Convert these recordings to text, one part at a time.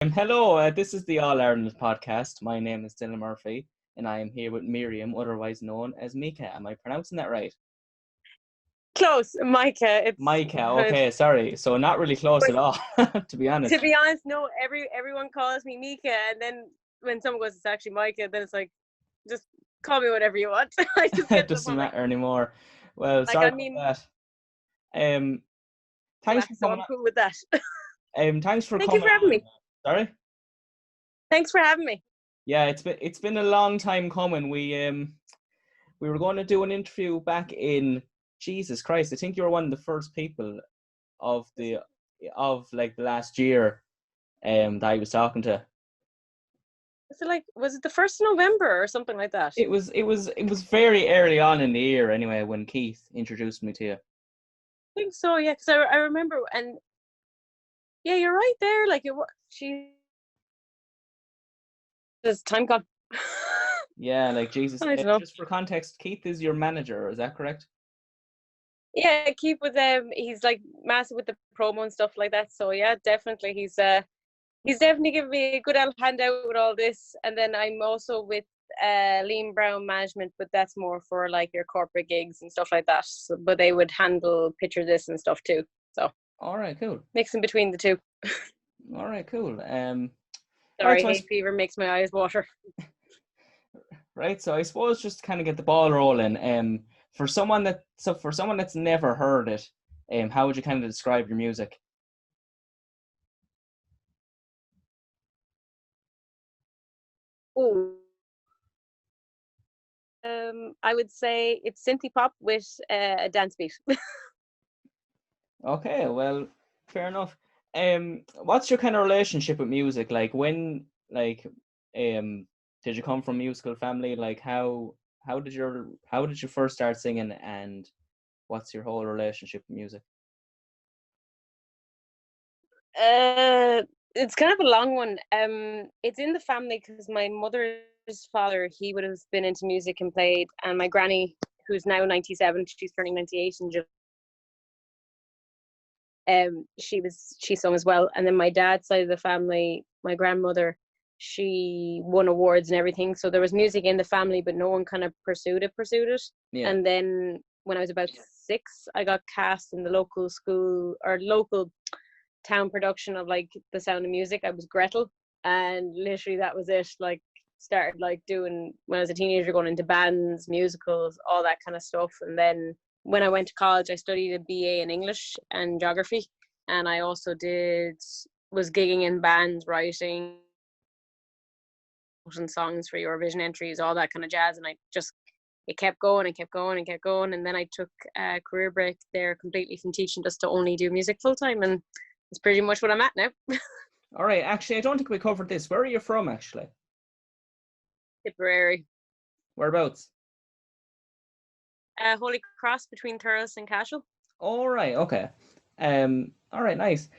Hello, this is the All Ireland podcast. My name is Dylan Murphy, and I am here with Miriam, otherwise known as Micah. Am I pronouncing that right? Close, Micah. It's Micah, okay, sorry. So not really close but at all, to be honest. to be honest, no. Everyone calls me Mika, and then when someone goes, it's actually Micah. Then it's like, just call me whatever you want. I just It get to the doesn't point. matter anymore. Well, Like, sorry I mean, about that. Thanks for so coming. I'm cool with that. Thanks for Thank you coming for having on. me. Sorry. Thanks for having me. Yeah, it's been a long time coming. We were going to do an interview back in Jesus Christ. I think you were one of the first people of like the last year that I was talking to. Was it the 1st of November or something like that? It was very early on in the year anyway when Keith introduced me to you. I think so. Yeah, because I remember, and yeah, you're right there. Like it was. Does time gone? Yeah, like Jesus. I don't know. Just for context, Keith is your manager, is that correct? Yeah, keep with them. He's like massive with the promo and stuff like that. So yeah, definitely he's definitely given me a good hand out with all this. And then I'm also with Lean Brown Management, but that's more for like your corporate gigs and stuff like that. So, but they would handle picture this and stuff too. So All right, cool. mixing between the two. All right, cool. All right, Sorry, hay fever makes my eyes water. right. So I suppose just to kind of get the ball rolling. For someone that's never heard it, how would you kind of describe your music? Oh. I would say it's synthy pop with a dance beat. Okay, well, fair enough. What's your kind of relationship with music? Like did you come from a musical family? Like how did you first start singing, and what's your whole relationship with music? It's kind of a long one. It's in the family because my mother's father, he would have been into music and played, and my granny, who's now 97, she's turning 98 in July. She sung as well. And then my dad's side of the family, my grandmother, she won awards and everything. So there was music in the family, but no one kind of pursued it. Yeah. And then when I was about 6, I got cast in the local school or local town production of like The Sound of Music. I was Gretel, and literally that was it. Like started like doing when I was a teenager, going into bands, musicals, all that kind of stuff. And then when I went to college, I studied a BA in English and geography, and I also was gigging in bands, writing songs for Eurovision entries, all that kind of jazz. And it kept going and kept going and kept going. And then I took a career break there completely from teaching, just to only do music full time, and it's pretty much what I'm at now. All right. Actually, I don't think we covered this. Where are you from, actually? Tipperary. Whereabouts? Holy Cross, between Thurles and Cashel. All right. Okay. All right. Nice.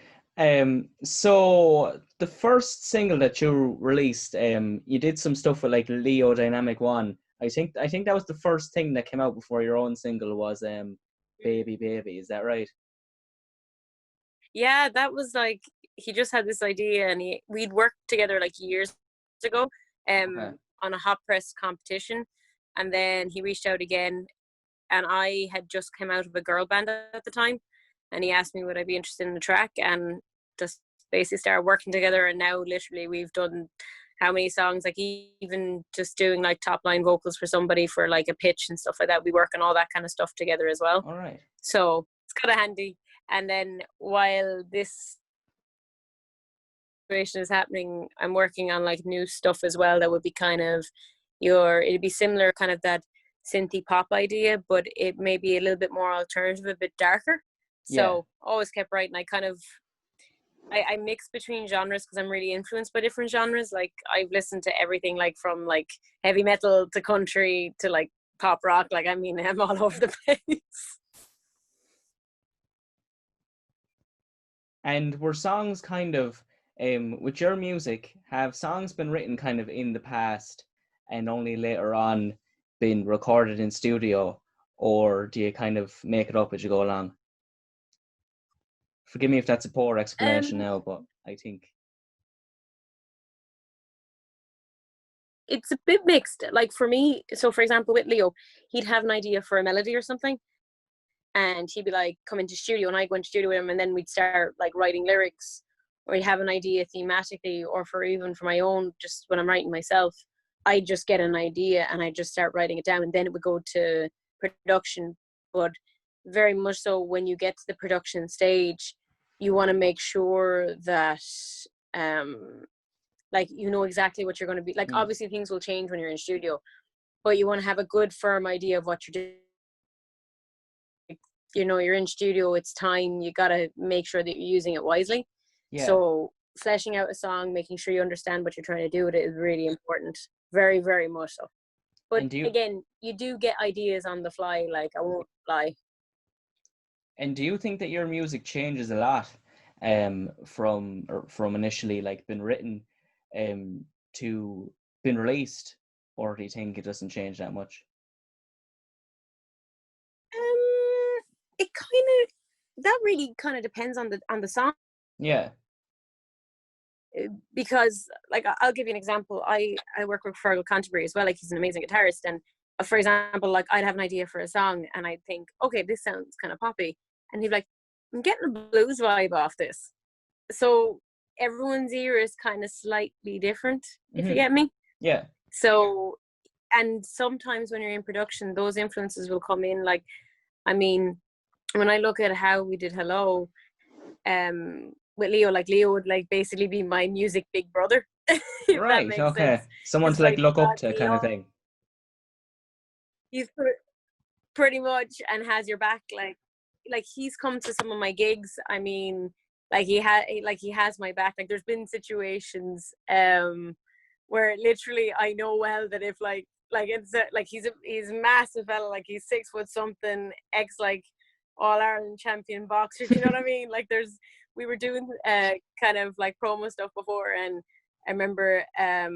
So the first single that you released, you did some stuff with like Leo Dynamic1. I think that was the first thing that came out before your own single was Baby Baby. Is that right? Yeah, that was like, he just had this idea, and we'd worked together like years ago Okay. on a hot press competition, and then he reached out again, and I had just come out of a girl band at the time, and he asked me would I be interested in the track, and just basically started working together. And now literally we've done how many songs, like even just doing like top line vocals for somebody for like a pitch and stuff like that. We work on all that kind of stuff together as well. All right. So it's kind of handy. And then while this situation is happening, I'm working on like new stuff as well that would be kind of it'd be similar kind of that synthy pop idea, but it may be a little bit more alternative, a bit darker. Yeah. So always kept writing. I mix between genres because I'm really influenced by different genres. Like I've listened to everything, like from like heavy metal to country to like pop rock. Like, I mean, I'm all over the place. And were songs kind of with your music, have songs been written kind of in the past and only later on been recorded in studio, or do you kind of make it up as you go along? Forgive me if that's a poor explanation Um, now, but I think. it's a bit mixed. Like for me, so for example, with Leo, he'd have an idea for a melody or something, and he'd be like, come into studio, and I'd go into studio with him, and then we'd start like writing lyrics, or he'd have an idea thematically, or for even for my own, just when I'm writing myself, I just get an idea and I just start writing it down, and then it would go to production. But very much so, when you get to the production stage, you want to make sure that like you know exactly what you're going to be like. Obviously things will change when you're in studio, but you want to have a good firm idea of what you're doing. You know, you're in studio, it's time, you got to make sure that you're using it wisely. So fleshing out a song, making sure you understand what you're trying to do with it is really important. Very, very much so. But again, you do get ideas on the fly, like I won't lie. And do you think that your music changes a lot from initially like been written to been released, or do you think it doesn't change that much? It kind of, that really kind of depends on the song. Yeah. Because like I'll give you an example. I work with Fergal Canterbury as well. Like he's an amazing guitarist, and for example, like I'd have an idea for a song, and I'd think, okay, this sounds kind of poppy, and he'd be like, I'm getting a blues vibe off this. So everyone's ear is kind of slightly different, if you get me. Yeah. So, and sometimes when you're in production, those influences will come in. Like, I mean, when I look at how we did Hello, with Leo, like Leo would like basically be my music big brother. If right. That makes Okay. sense. Someone to like look up to, kind of thing. He's pretty much, and has your back. Like he's come to some of my gigs. I mean, like he has my back. Like there's been situations where literally I know well that if like it's like he's a massive fella, like he's 6 foot something, ex like All Ireland champion boxer. Do you know what I mean? Like we were doing kind of like promo stuff before, and I remember a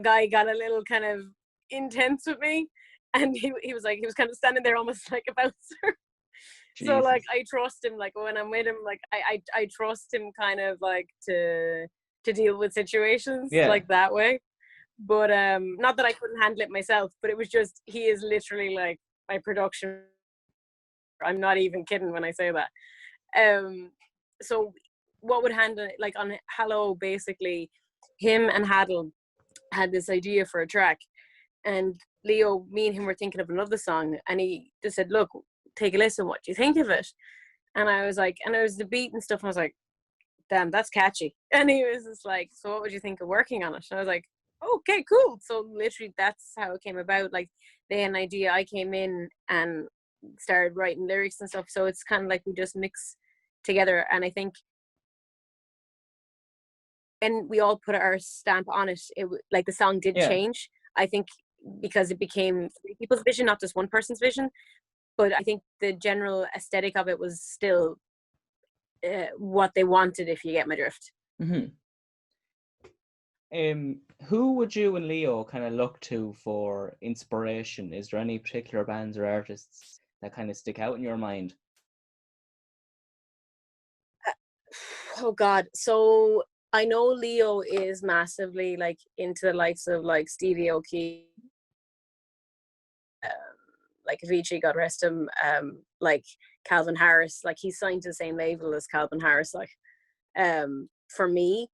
guy got a little kind of intense with me, and he was kind of standing there almost like a bouncer. So like I trust him, like when I'm with him, like I trust him kind of like to deal with situations like that way. But not that I couldn't handle it myself, but it was just, he is literally like my production. I'm not even kidding when I say that. So what would handle, like on Hello, basically him and Haddle had this idea for a track, and Leo, me and him were thinking of another song, and he just said, look, take a listen, what do you think of it? And I was like, and it was the beat and stuff, and I was like, damn, that's catchy. And he was just like, so what would you think of working on it? And I was like, okay, cool. So literally that's how it came about. Like they had an idea, I came in and started writing lyrics and stuff. So it's kind of like we just mix together. And I think, and we all put our stamp on it, like the song did change. I think because it became 3 people's vision, not just one person's vision. But I think the general aesthetic of it was still what they wanted, if you get my drift. Who would you and Leo kind of look to for inspiration? Is there any particular bands or artists that kind of stick out in your mind? Oh God, so I know Leo is massively like into the likes of like Stevie Aoki, like Avicii, God rest him, like Calvin Harris, like he's signed to the same label as Calvin Harris, like for me,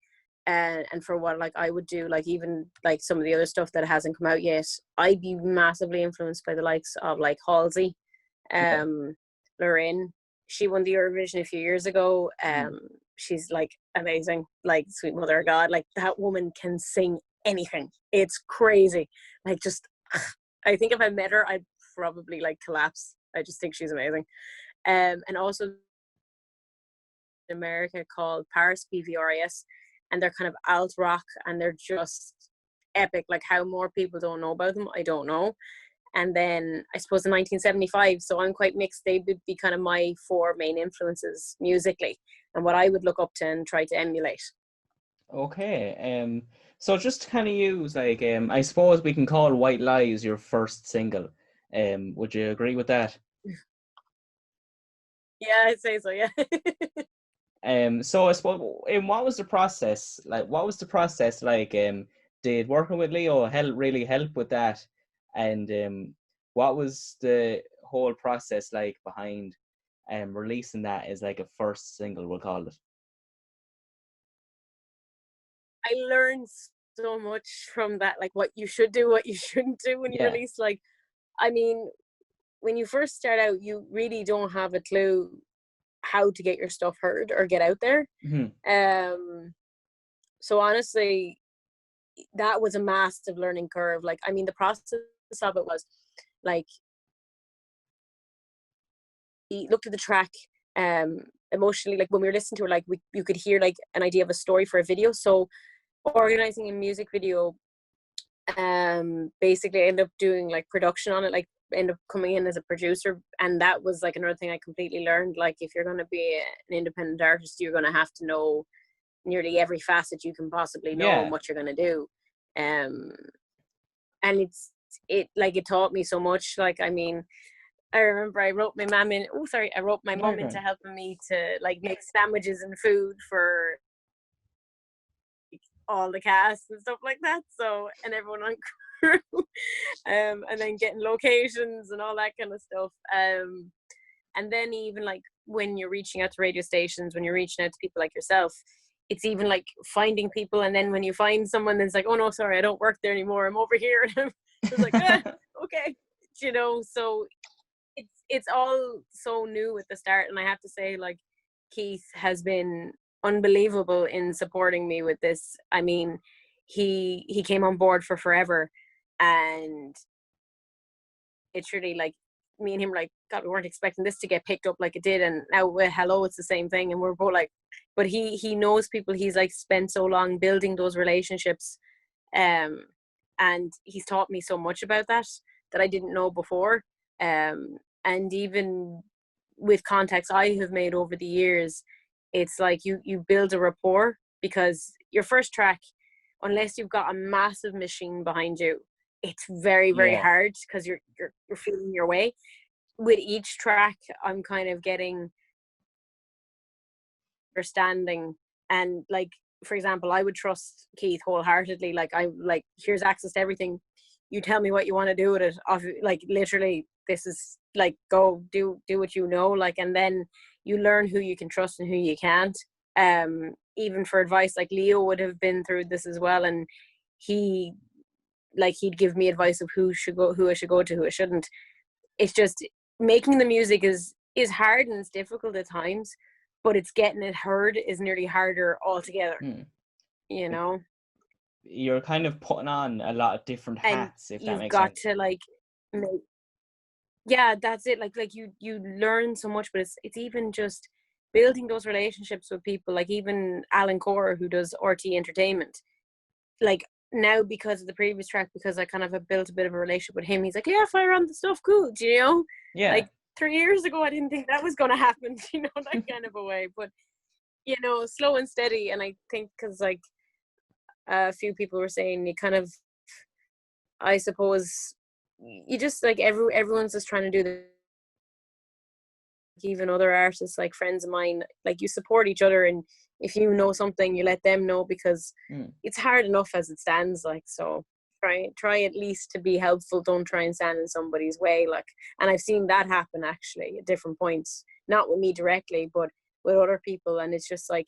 and for what like I would do, like even like some of the other stuff that hasn't come out yet, I'd be massively influenced by the likes of like Halsey, Lorraine. She won the Eurovision a few years ago. She's like amazing, like sweet mother of God. Like that woman can sing anything. It's crazy. Like just, I think if I met her, I'd probably like collapse. I just think she's amazing. And also in America called Paris, PVRIS, and they're kind of alt rock, and they're just epic. Like how more people don't know about them, I don't know. And then I suppose in 1975, so I'm quite mixed. They would be kind of my 4 main influences musically, and what I would look up to and try to emulate. Okay. So just to kind of use like I suppose we can call White Lies your first single. Would you agree with that? Yeah, I'd say so, yeah. So I suppose what was the process like did working with Leo really help with that? And what was the whole process like behind releasing that as like a first single, we'll call it? I learned so much from that, like what you should do, what you shouldn't do when you Yeah. release. Like, I mean, when you first start out, you really don't have a clue how to get your stuff heard or get out there. So honestly, that was a massive learning curve. Like, I mean, the process of it was like, we looked at the track emotionally, like when we were listening to it, like you could hear like an idea of a story for a video. So organizing a music video, basically I ended up doing like production on it, like end up coming in as a producer. And that was like another thing I completely learned. Like, if you're going to be an independent artist, you're going to have to know nearly every facet you can possibly know and what you're going to do. And it taught me so much. Like, I mean, I remember I wrote my mom into helping me to like make sandwiches and food for all the cast and stuff like that. So, and everyone on crew, and then getting locations and all that kind of stuff. And then even like when you're reaching out to radio stations, when you're reaching out to people like yourself, it's even like finding people. And then when you find someone that's like, oh no, sorry, I don't work there anymore, I'm over here. And it's like, okay, so it's all so new at the start. And I have to say, like, Keith has been unbelievable in supporting me with this. I mean, he came on board for forever, and it's really like me and him, like, God, we weren't expecting this to get picked up like it did, and now with Hello it's the same thing, and we're both like, but he knows people. He's like spent so long building those relationships, and he's taught me so much about that I didn't know before. And even with contacts I have made over the years, it's like you build a rapport, because your first track, unless you've got a massive machine behind you, it's very, very hard, because you're feeling your way. With each track, I'm kind of getting understanding, and like, for example, I would trust Keith wholeheartedly. Like, I like, here's access to everything. You tell me what you want to do with it. Like, literally, this is like, go do what you know. Like, and then you learn who you can trust and who you can't. Even for advice, like Leo would have been through this as well, and he'd give me advice of who I should go to, who I shouldn't. It's just, making the music is hard, and it's difficult at times, but it's getting it heard is nearly harder altogether. You know, you're kind of putting on a lot of different hats, if that makes sense. You've got to like yeah, that's it. Like you learn so much, but it's even just building those relationships with people. Like even Alan Cora, who does RT Entertainment, like, now, because of the previous track, because I kind of have built a bit of a relationship with him, he's like, yeah, fire on the stuff, cool, do you know? Yeah. Like 3 years ago, I didn't think that was going to happen, you know, that kind of a way. But, you know, slow and steady. And I think because, like, a few people were saying, you kind of, I suppose, you just, like, everyone's just trying to do the, even other artists, like friends of mine, like, you support each other, and if you know something, you let them know, because it's hard enough as it stands. Like, so try at least to be helpful. Don't try and stand in somebody's way. Like, and I've seen that happen actually at different points, not with me directly, but with other people. And it's just like,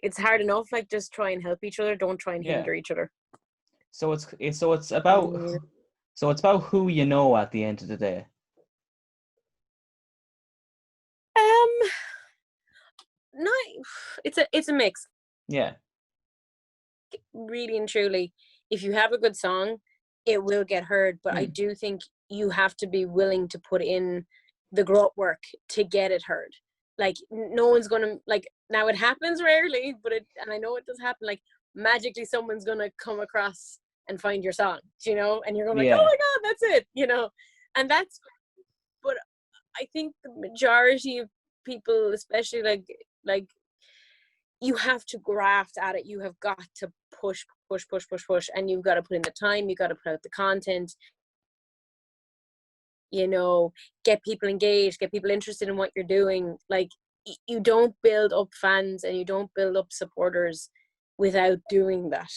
it's hard enough. Like, just try and help each other. Don't try and hinder each other. So it's about who you know at the end of the day. No, it's a mix. Yeah. Really and truly, if you have a good song, it will get heard. But I do think you have to be willing to put in the grunt work to get it heard. Like, no one's gonna, like, now it happens rarely, but and I know it does happen. Like, magically, someone's gonna come across and find your song, you know, and you're gonna like, oh my God, that's it, you know, and that's. But I think the majority of people, especially like you have to graft at it. You have got to push, and you've got to put in the time. You've got to put out the content, you know, get people engaged, get people interested in what you're doing. Like, you don't build up fans and you don't build up supporters without doing that.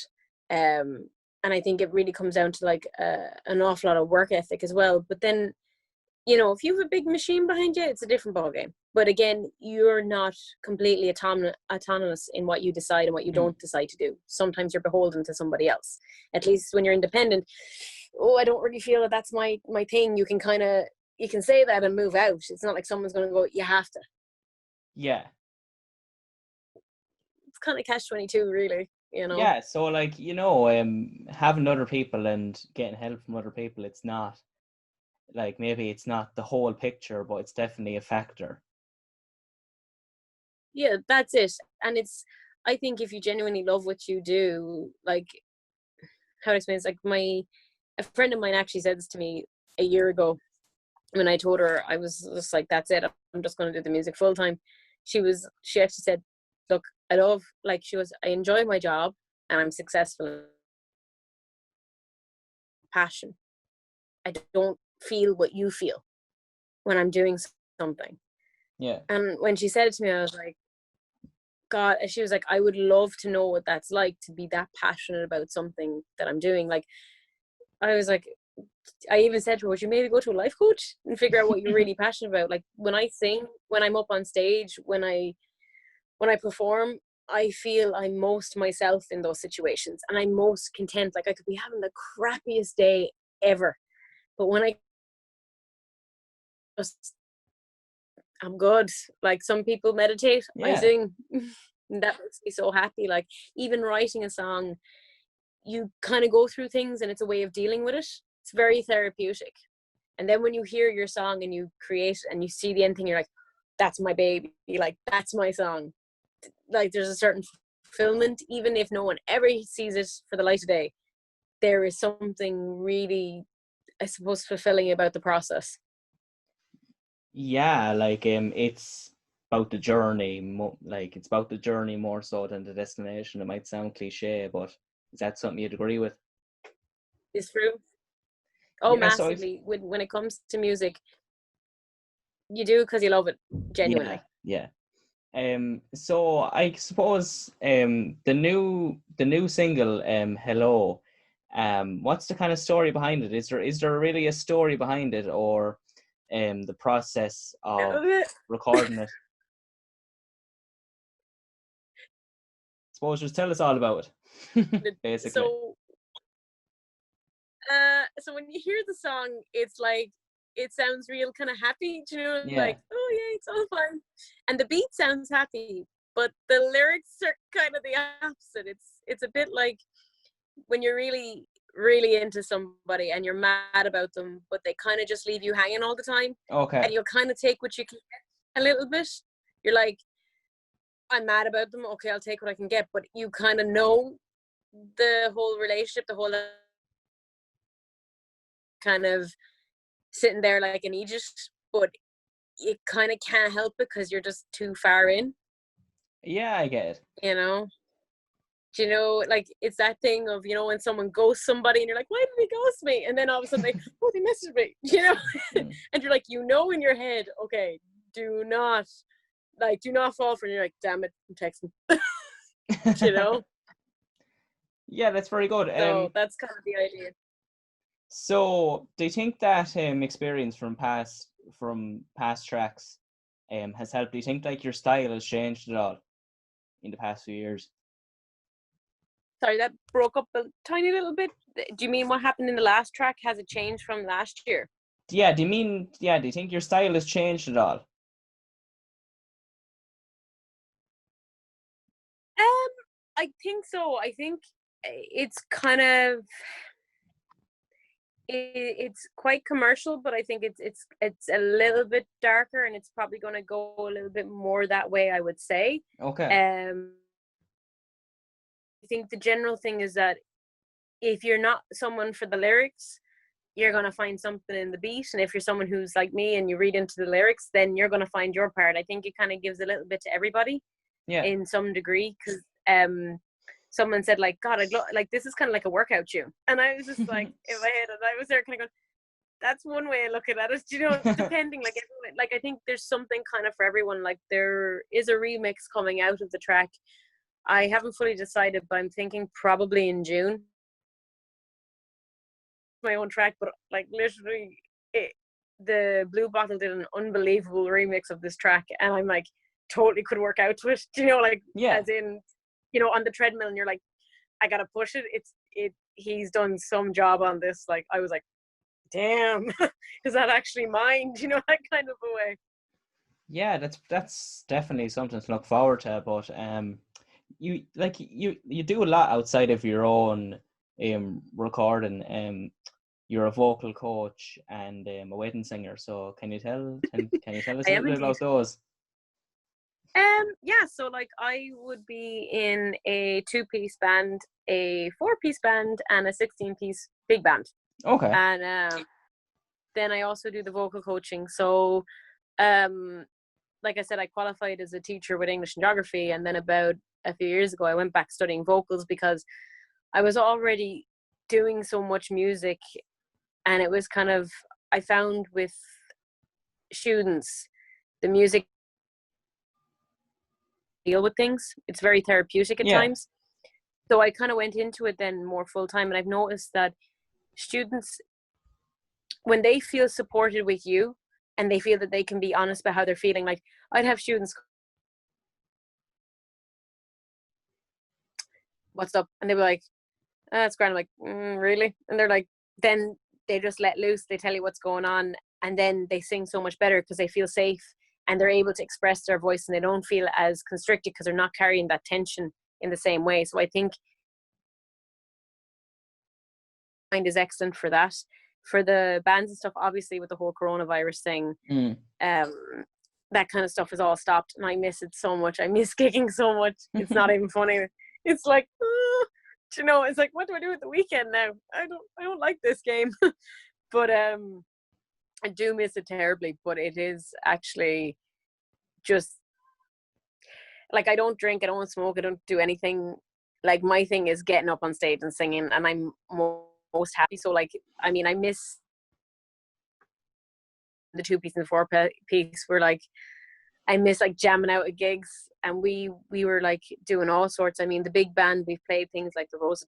And I think it really comes down to like an awful lot of work ethic as well. But then, you know, if you have a big machine behind you, it's a different ballgame. But again, you're not completely autonomous in what you decide and what you don't decide to do. Sometimes you're beholden to somebody else. At least when you're independent, oh, I don't really feel that that's my thing. You can say that and move out. It's not like someone's going to go, you have to. Yeah. It's kind of catch-22, really, you know? Yeah, so like, you know, having other people and getting help from other people, it's not, like, maybe it's not the whole picture, but it's definitely a factor. Yeah, that's it. And I think if you genuinely love what you do, like, how to explain it's like a friend of mine actually said this to me a year ago when I told her I was just like, that's it, I'm just going to do the music full time. She actually said, look, I enjoy my job and I'm successful. Passion. I don't feel what you feel when I'm doing something. Yeah. And when she said it to me, I was like, God, she was like, I would love to know what that's like to be that passionate about something that I'm doing. Like, I was like, I even said to her, would you maybe go to a life coach and figure out what you're really passionate about? Like, when I sing, when I'm up on stage, when I perform, I feel I'm most myself in those situations and I'm most content. Like, I could be having the crappiest day ever, but when I'm good. Like, some people meditate, I Yeah. sing. And that makes me so happy. Like, even writing a song, you kind of go through things and it's a way of dealing with it. It's very therapeutic. And then when you hear your song and you create and you see the end thing, you're like, that's my baby. Like, that's my song. Like, there's a certain fulfillment, even if no one ever sees it for the light of day. There is something really, I suppose, fulfilling about the process. Yeah, like it's about the journey, like it's about the journey more so than the destination. It might sound cliche, but is that something you'd agree with? It's true. Oh, Yeah, so massively. When it comes to music, you do because you love it, yeah, genuinely. yeah. So I suppose the new single Hello, what's the kind of story behind it? Is there really a story behind it, or the process of recording it? Suppose just tell us all about it, basically. So, so when you hear the song, it's like, it sounds real kind of happy, you know, Yeah. like, oh yeah, it's all fine. And the beat sounds happy, but the lyrics are kind of the opposite. It's a bit like when you're really, really into somebody and you're mad about them, but they kind of just leave you hanging all the time. Okay. And you'll kind of take what you can get a little bit. You're like, I'm mad about them. Okay, I'll take what I can get. But you kind of know the whole relationship, the whole kind of sitting there like an idiot, but you kind of can't help it because you're just too far in, Yeah, I get it. you know? Do you know, like, it's that thing of, you know, when someone ghosts somebody and you're like, why did he ghost me? And then all of a sudden they messaged me, you know? Mm. And you're like, you know, in your head, okay, do not fall for it. And you're like, damn it, I'm texting, you know? Yeah, that's very good. So that's kind of the idea. So do you think that experience from past tracks has helped? Do you think like your style has changed at all in the past few years? Sorry, that broke up a tiny little bit. Do you mean what happened in the last track? Has it changed from last year? Yeah, do you think your style has changed at all? I think so. I think it's kind of it's quite commercial, but I think it's a little bit darker, and it's probably going to go a little bit more that way, I would say. Okay. I think the general thing is that if you're not someone for the lyrics, you're going to find something in the beat, and if you're someone who's like me and you read into the lyrics, then you're going to find your part. I think it kind of gives a little bit to everybody. Yeah. In some degree, because someone said like, God, like this is kind of like a workout tune, and I was just like in my head, and I was there kind of going, that's one way of looking at it, you know, depending, like everyone, like I think there's something kind of for everyone. Like, there is a remix coming out of the track. I haven't fully decided, but I'm thinking probably in June. my own track, but like literally the Blue Bottle did an unbelievable remix of this track, and I'm like totally could work out to it, you know, like as in, you know, on the treadmill, and you're like, I gotta push it. He's done some job on this. Like I was like, damn, is that actually mine? You know, that kind of a way. Yeah, that's definitely something to look forward to. But you do a lot outside of your own recording. You're a vocal coach and a wedding singer. So can you tell us a little bit about those? Yeah, so like I would be in a 2-piece band, a 4-piece band, and a 16-piece big band. Okay. And then I also do the vocal coaching. So like I said, I qualified as a teacher with English and geography, and then about a few years ago I went back studying vocals because I was already doing so much music, and it was kind of, I found with students, the music deal with things. It's very therapeutic at times. So I kind of went into it then more full time, and I've noticed that students, when they feel supported with you and they feel that they can be honest about how they're feeling, like I'd have students, what's up? And they were like, oh, that's grand. I'm like, really? And they're like, then they just let loose. They tell you what's going on, and then they sing so much better because they feel safe and they're able to express their voice, and they don't feel as constricted because they're not carrying that tension in the same way. So I think mind is excellent for that. For the bands and stuff, obviously with the whole coronavirus thing, that kind of stuff is all stopped, and I miss it so much. I miss gigging so much. It's not even funny. It's like, you know, it's like, what do I do at the weekend now? I don't like this game. But I do miss it terribly. But it is actually just like, I don't drink, I don't smoke, I don't do anything. Like my thing is getting up on stage and singing, and I'm most happy. So like, I mean, I miss the 2-piece and the 4-piece. We're like, I miss like jamming out at gigs, and we were like doing all sorts. I mean, the big band, we've played things like the Rouges.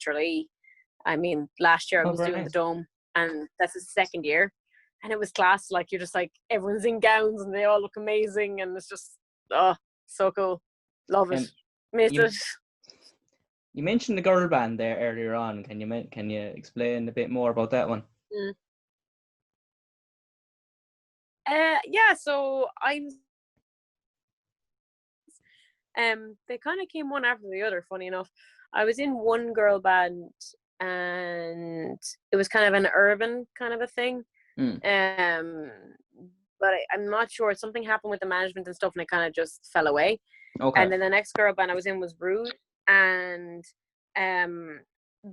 I mean, last year I was doing the Dome, and that's the second year, and it was class. Like you're just like, everyone's in gowns and they all look amazing, and it's just so cool. Love it. Miss it. You mentioned the girl band there earlier on. Can you explain a bit more about that one? Yeah, so they kind of came one after the other, funny enough. I was in one girl band, and it was kind of an urban kind of a thing. But I'm not sure. Something happened with the management and stuff, and it kind of just fell away. Okay. And then the next girl band I was in was Rouges, and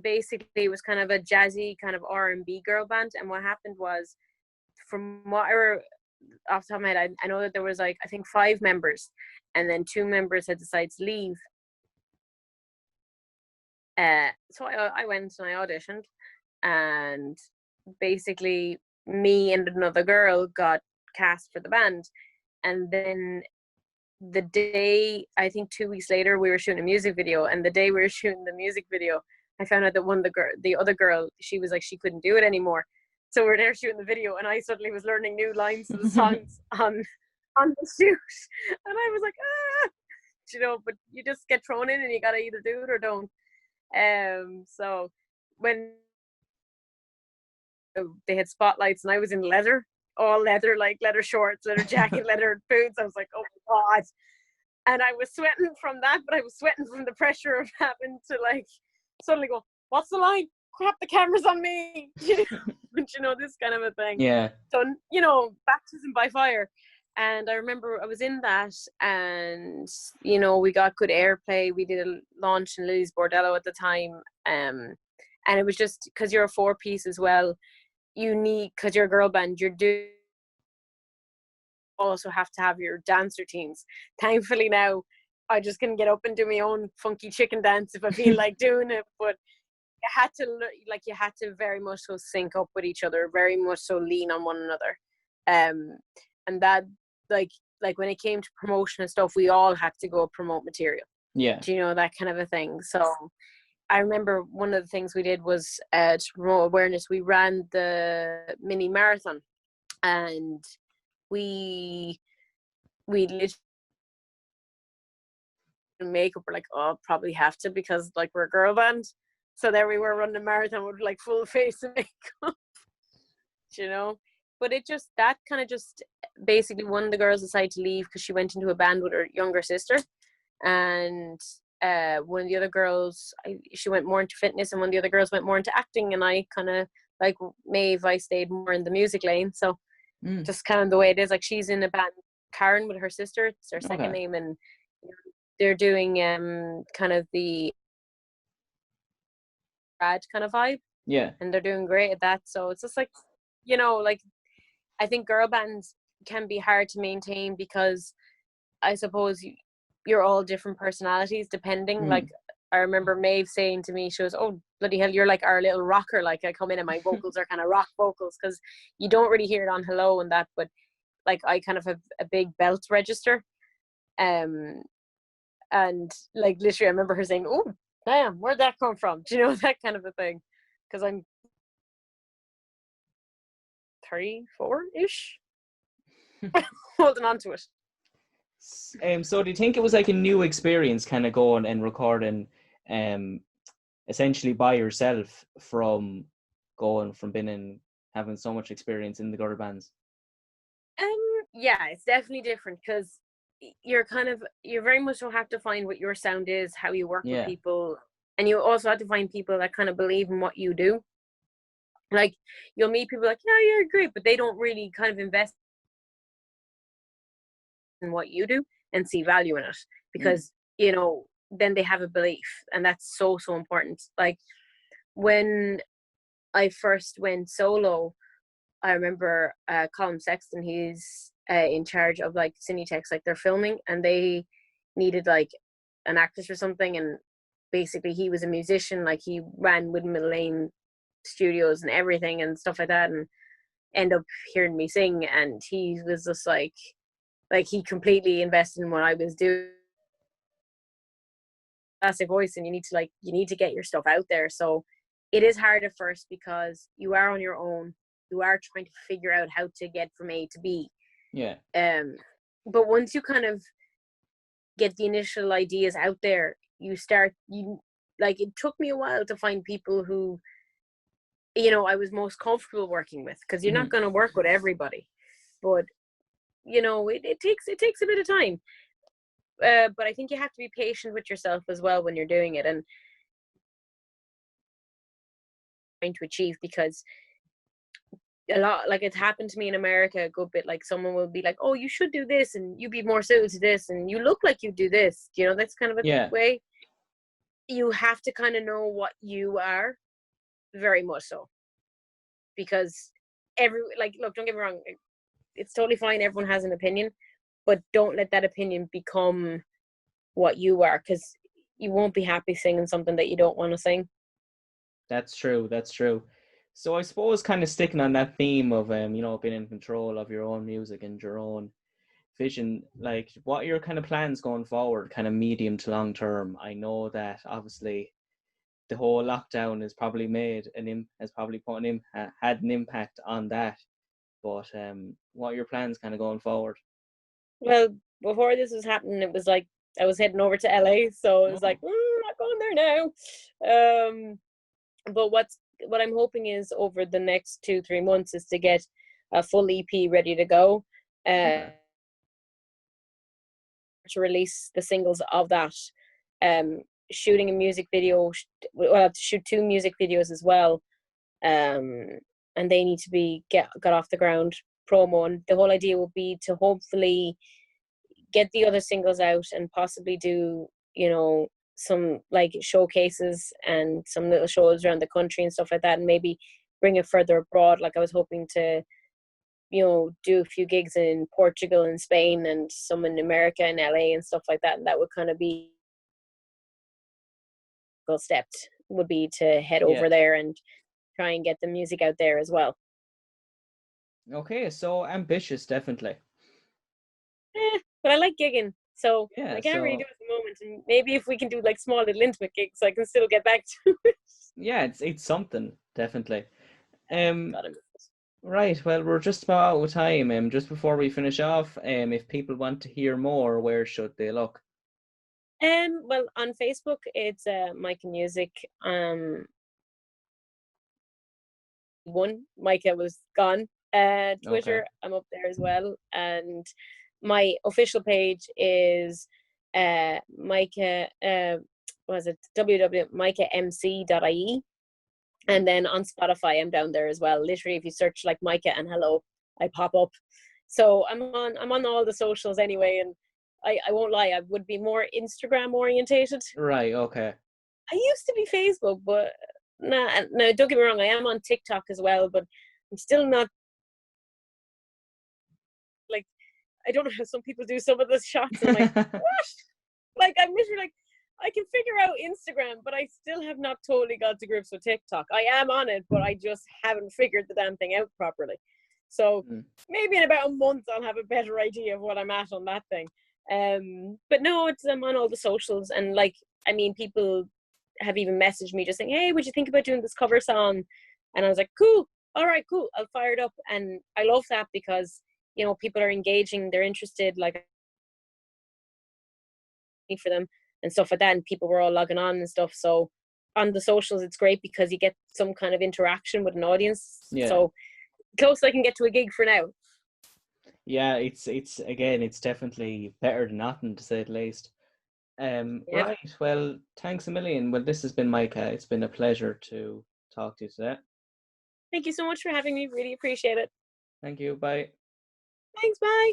basically it was kind of a jazzy kind of R&B girl band. And what happened was, from what off the top of my head, I know that there was like, I think 5 members, and then 2 members had decided to leave. So I went and I auditioned, and basically me and another girl got cast for the band. And then the day, I think 2 weeks later, we were shooting a music video, and the day we were shooting the music video, I found out that the other girl, she was like, she couldn't do it anymore. So we're there shooting the video, and I suddenly was learning new lines to the songs on the shoot, and I was like, you know, but you just get thrown in, and you gotta either do it or don't. So when they had spotlights, and I was in leather, all leather, like leather shorts, leather jacket, leather boots, I was like, oh my God. And I was sweating from that, but I was sweating from the pressure of having to like suddenly go, what's the line? Crap, the camera's on me. You know, this kind of a thing. Yeah. So, you know, baptism by fire. And I remember I was in that, and, you know, we got good airplay. We did a launch in Lily's Bordello at the time. And it was just, because you're a 4-piece as well, you need, because you're a girl band, you're doing, also have to have your dance routines. Thankfully now, I just can get up and do my own funky chicken dance if I feel like doing it. But you had to very much so sync up with each other, very much so lean on one another. And that, like when it came to promotion and stuff, we all had to go promote material. Yeah. Do you know, that kind of a thing? So I remember one of the things we did was to promote awareness. We ran the mini marathon, and we literally makeup. We're like, oh, probably have to, because like we're a girl band. So there we were running a marathon with like full face of makeup, you know. But it just, that kind of just basically, one of the girls decided to leave because she went into a band with her younger sister, and one of the other girls, she went more into fitness, and one of the other girls went more into acting, and I kind of, like Maeve, I stayed more in the music lane. So just kind of the way it is. Like, she's in a band, Karen, with her sister, it's their second name, and they're doing kind of the grad kind of vibe, and they're doing great at that. So it's just like, you know, like, I think girl bands can be hard to maintain because I suppose you're all different personalities depending. Like, I remember Maeve saying to me, she was, oh, bloody hell, you're like our little rocker. Like, I come in and my vocals are kind of rock vocals, because you don't really hear it on Hello and that, but like, I kind of have a big belt register. And like, literally, I remember her saying, oh, damn, where'd that come from? Do you know, that kind of a thing? Because I'm 34-ish. Holding on to it. So do you think it was like a new experience kind of going and recording essentially by yourself, from going from being in, having so much experience in the girl bands? Yeah, it's definitely different, because you very much will have to find what your sound is, how you work with people, and you also have to find people that kind of believe in what you do. Like, you'll meet people like, yeah, you're great, but they don't really kind of invest in what you do and see value in it, because you know, then they have a belief, and that's so important. Like, when I first went solo, I remember Colin Sexton, he's in charge of like Cinetex, like they're filming, and they needed like an actress or something, and basically he was a musician, like he ran Windmill Lane Studios and everything and stuff like that, and end up hearing me sing, and he was just like he completely invested in what I was doing. Fantastic voice, and you need to get your stuff out there. So it is hard at first because you are on your own, you are trying to figure out how to get from A to B. But once you kind of get the initial ideas out there, it took me a while to find people who, you know, I was most comfortable working with, because you're not going to work with everybody, but you know, it takes a bit of time. But I think you have to be patient with yourself as well when you're doing it, and trying to achieve, because a lot, like, it's happened to me in America a good bit. Like, someone will be like, oh, you should do this, and you be more suited to this, and you look like you do this, you know, that's kind of a way. You have to kind of know what you are, very much so, because look, don't get me wrong, it's totally fine, everyone has an opinion, but don't let that opinion become what you are, because you won't be happy singing something that you don't want to sing. That's true. So I suppose, kind of sticking on that theme of you know, being in control of your own music and your own vision, like, what are your kind of plans going forward, kind of medium to long term? I know that obviously the whole lockdown has probably had an impact on that, but what are your plans kind of going forward? Well, before this was happening, it was like I was heading over to LA, so it was like, not going there now. But what I'm hoping is, over the next 2-3 months, is to get a full EP ready to go, to release the singles of that. Shooting a music video, we'll have to shoot 2 music videos as well, and they need to be got off the ground, promo, and the whole idea will be to hopefully get the other singles out and possibly do, you know, some like showcases and some little shows around the country and stuff like that, and maybe bring it further abroad. Like, I was hoping to, you know, do a few gigs in Portugal and Spain, and some in America and LA and stuff like that, and that would kind of be stepped, would be to head over there and try and get the music out there as well. Okay, so ambitious, definitely. But I like gigging, So Yeah, I can't really so do it at the moment. And maybe if we can do like small little intimate gigs, I can still get back to it. yeah, it's something, definitely. Um, Gotta miss it. right, well, we're just about out of time. Just before we finish off, if people want to hear more, where should they look? Well, on Facebook, it's Micah Music. One, Micah was gone. Okay. Twitter, I'm up there as well, and my official page is Micah. Was it www.micahmc.ie, and then on Spotify, I'm down there as well. Literally, if you search like Micah and hello, I pop up. So I'm on all the socials anyway, and I won't lie, I would be more Instagram orientated. Right, okay. I used to be Facebook, but nah, no, don't get me wrong, I am on TikTok as well, but I'm still not like, I don't know how some people do some of the shots, and I'm like, what? Like, I'm literally like, I can figure out Instagram, but I still have not totally got to grips with TikTok. I am on it, but I just haven't figured the damn thing out properly. So Mm. maybe in about a month I'll have a better idea of what I'm at on that thing. But no, I'm on all the socials, and like, I mean, people have even messaged me just saying, "Hey, would you think about doing this cover song?" And I was like, "Cool, all right, cool, I'll fire it up." And I love that because, you know, people are engaging, they're interested, like, for them and stuff like that, and people were all logging on and stuff. So on the socials, it's great because you get some kind of interaction with an audience. Yeah. So close I can get to a gig for now. Yeah, it's again, it's definitely better than nothing, to say the least. Yeah. Right. Well, thanks a million. Well, this has been Micah. It's been a pleasure to talk to you today. Thank you so much for having me. Really appreciate it. Thank you. Bye. Thanks. Bye.